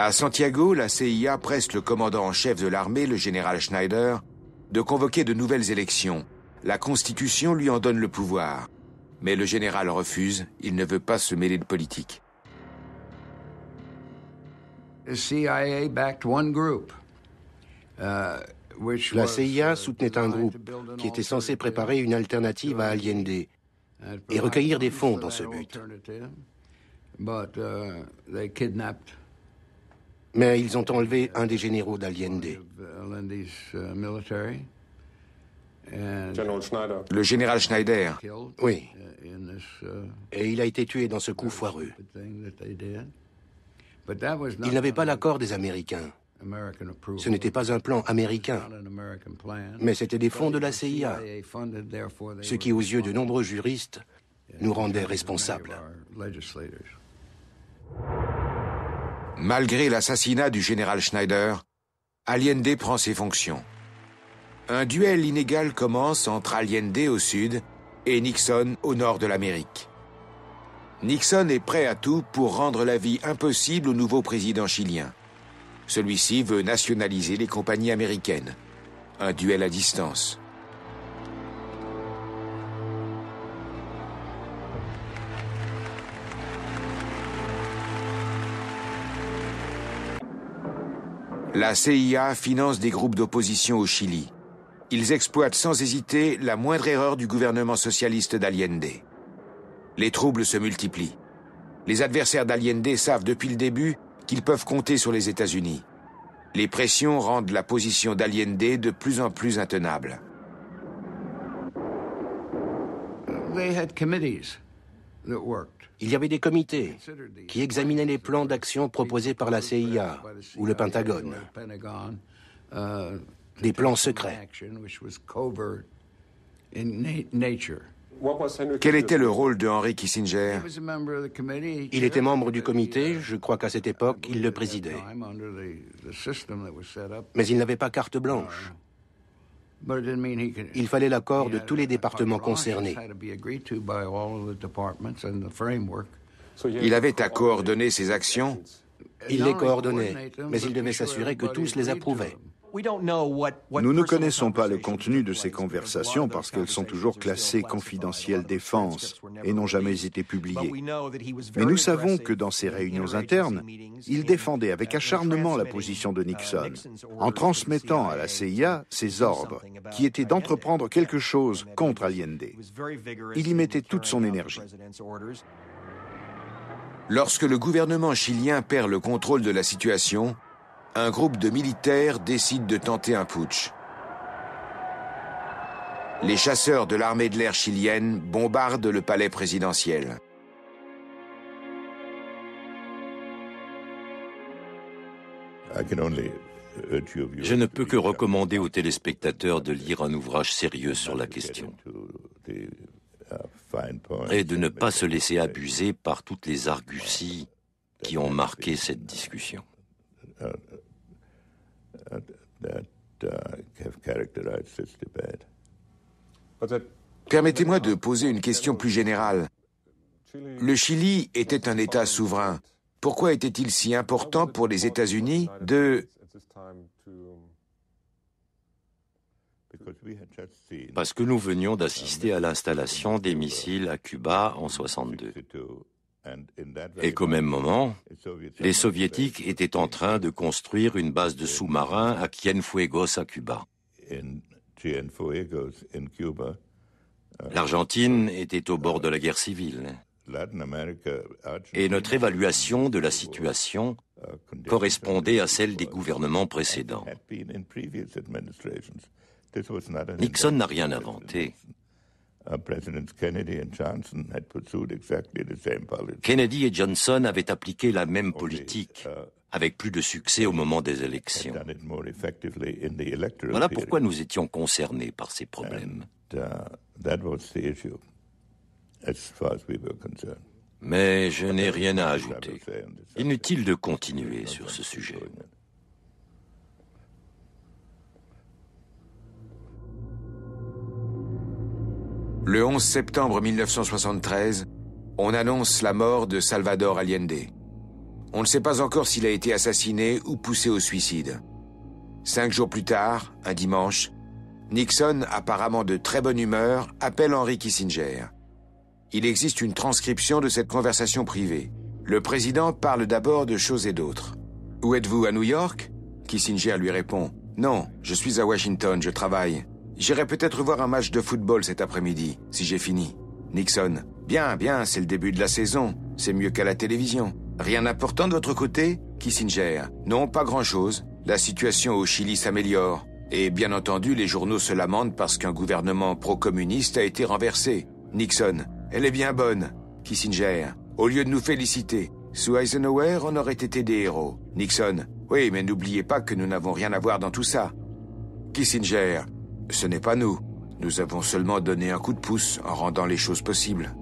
À Santiago, la CIA presse le commandant en chef de l'armée, le général Schneider, de convoquer de nouvelles élections. La Constitution lui en donne le pouvoir. Mais le général refuse, il ne veut pas se mêler de politique. La CIA soutenait un groupe qui était censé préparer une alternative à Allende et recueillir des fonds dans ce but. Mais ils ont enlevé un des généraux d'Allende. Le général Schneider. Oui. Et il a été tué dans ce coup foireux. Il n'avait pas l'accord des Américains. Ce n'était pas un plan américain, mais c'était des fonds de la CIA, ce qui, aux yeux de nombreux juristes, nous rendait responsables. Malgré l'assassinat du général Schneider, Allende prend ses fonctions. Un duel inégal commence entre Allende au sud et Nixon au nord de l'Amérique. Nixon est prêt à tout pour rendre la vie impossible au nouveau président chilien. Celui-ci veut nationaliser les compagnies américaines. Un duel à distance. La CIA finance des groupes d'opposition au Chili. Ils exploitent sans hésiter la moindre erreur du gouvernement socialiste d'Allende. Les troubles se multiplient. Les adversaires d'Allende savent depuis le début qu'ils peuvent compter sur les États-Unis. Les pressions rendent la position d'Allende de plus en plus intenable. Il y avait des comités qui examinaient les plans d'action proposés par la CIA ou le Pentagone. Des plans secrets. Quel était le rôle de Henry Kissinger? Il était membre du comité, je crois qu'à cette époque, il le présidait. Mais il n'avait pas carte blanche. Il fallait l'accord de tous les départements concernés. Il avait à coordonner ses actions. Il les coordonnait, mais il devait s'assurer que tous les approuvaient. Nous ne connaissons pas le contenu de ces conversations parce qu'elles sont toujours classées confidentielles défense et n'ont jamais été publiées. Mais nous savons que dans ces réunions internes, il défendait avec acharnement la position de Nixon, en transmettant à la CIA ses ordres, qui étaient d'entreprendre quelque chose contre Allende. Il y mettait toute son énergie. Lorsque le gouvernement chilien perd le contrôle de la situation, un groupe de militaires décide de tenter un putsch. Les chasseurs de l'armée de l'air chilienne bombardent le palais présidentiel. Je ne peux que recommander aux téléspectateurs de lire un ouvrage sérieux sur la question et de ne pas se laisser abuser par toutes les arguties qui ont marqué cette discussion. Permettez-moi de poser une question plus générale. Le Chili était un État souverain. Pourquoi était-il si important pour les États-Unis de... Parce que nous venions d'assister à l'installation des missiles à Cuba en 1962. Et qu'au même moment, les Soviétiques étaient en train de construire une base de sous-marins à Cienfuegos à Cuba. L'Argentine était au bord de la guerre civile. Et notre évaluation de la situation correspondait à celle des gouvernements précédents. Nixon n'a rien inventé. Kennedy et Johnson avaient appliqué la même politique, avec plus de succès au moment des élections. Voilà pourquoi nous étions concernés par ces problèmes. Mais je n'ai rien à ajouter. Inutile de continuer sur ce sujet. Le 11 septembre 1973, on annonce la mort de Salvador Allende. On ne sait pas encore s'il a été assassiné ou poussé au suicide. 5 jours plus tard, un dimanche, Nixon, apparemment de très bonne humeur, appelle Henry Kissinger. Il existe une transcription de cette conversation privée. Le président parle d'abord de choses et d'autres. « Où êtes-vous, à New York ?» Kissinger lui répond « Non, je suis à Washington, je travaille. J'irai peut-être voir un match de football cet après-midi, si j'ai fini. » Nixon « Bien, bien, c'est le début de la saison. C'est mieux qu'à la télévision. Rien d'important de votre côté ?» Kissinger « Non, pas grand-chose. La situation au Chili s'améliore. Et bien entendu, les journaux se lamentent parce qu'un gouvernement pro-communiste a été renversé. » Nixon « Elle est bien bonne. » Kissinger « Au lieu de nous féliciter, sous Eisenhower, on aurait été des héros. » Nixon « Oui, mais n'oubliez pas que nous n'avons rien à voir dans tout ça. » Kissinger « Ce n'est pas nous. Nous avons seulement donné un coup de pouce en rendant les choses possibles. »